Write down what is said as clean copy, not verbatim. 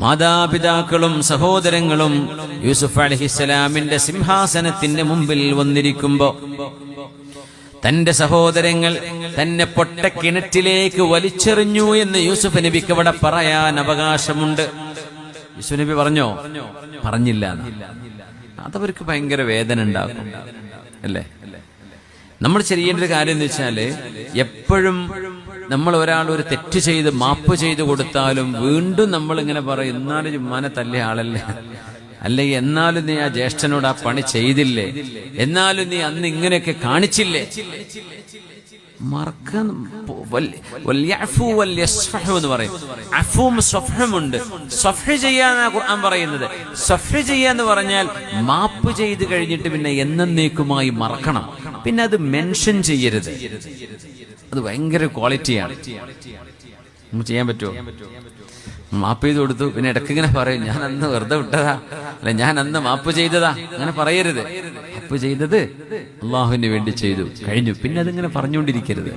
മാതാപിതാക്കളും സഹോദരങ്ങളും യൂസുഫ് അലൈഹിസ്സലാമിന്റെ സിംഹാസനത്തിന്റെ മുമ്പിൽ വന്നിരിക്കുമ്പോ തന്റെ സഹോദരങ്ങൾ തന്നെ പൊട്ടക്കിണറ്റിലേക്ക് വലിച്ചെറിഞ്ഞു എന്ന് യൂസുഫ് നബിക്ക് അവിടെ പറയാൻ അവകാശമുണ്ട്. യൂസുഫ് നബി പറഞ്ഞോ? പറഞ്ഞില്ല. അതവർക്ക് ഭയങ്കര വേദന ഉണ്ടാക്കും അല്ലേ? നമ്മൾ ചെയ്യേണ്ട ഒരു കാര്യം എന്ന് വെച്ചാല്, എപ്പോഴും നമ്മൾ ഒരാൾ ഒരു തെറ്റ് ചെയ്ത് മാപ്പ് ചെയ്ത് കൊടുത്താലും വീണ്ടും നമ്മൾ ഇങ്ങനെ പറയും, എന്നാലും ഉമ്മാനെ തല്ലിയ ആളല്ലേ, അല്ലെങ്കിൽ എന്നാലും നീ ആ ജ്യേഷ്ഠനോട് ആ പണി ചെയ്തില്ലേ, എന്നാലും നീ അന്ന് ഇങ്ങനെയൊക്കെ കാണിച്ചില്ലേ. മറക്കാൻ എന്ന് പറയും. അഫും സഫ്ഹുമുണ്ട്. സഫ്ഹ് ചെയ്യാന്നാ ഖുർആൻ പറയുന്നത്. സഫ്ഹ് ചെയ്യാന്ന് പറഞ്ഞാൽ മാപ്പ് ചെയ്ത് കഴിഞ്ഞിട്ട് പിന്നെ എന്നേക്കുമായി മറക്കണം. പിന്നെ അത് മെൻഷൻ ചെയ്യരുത്. അത് ഭയങ്കര ക്വാളിറ്റിയാണ്. നമുക്ക് ചെയ്യാൻ പറ്റുമോ? മാപ്പ് ചെയ്ത് കൊടുത്തു, പിന്നെ ഇടയ്ക്ക് ഇങ്ങനെ പറയും, ഞാൻ അന്ന് വെറുതെ വിട്ടതാ, അല്ല ഞാൻ അന്ന് മാപ്പ് ചെയ്തതാ. അങ്ങനെ പറയരുത്. മാപ്പ് ചെയ്തത് അള്ളാഹുവിന് വേണ്ടി ചെയ്തു, കഴിഞ്ഞു. പിന്നെ അതിങ്ങനെ പറഞ്ഞുകൊണ്ടിരിക്കരുത്.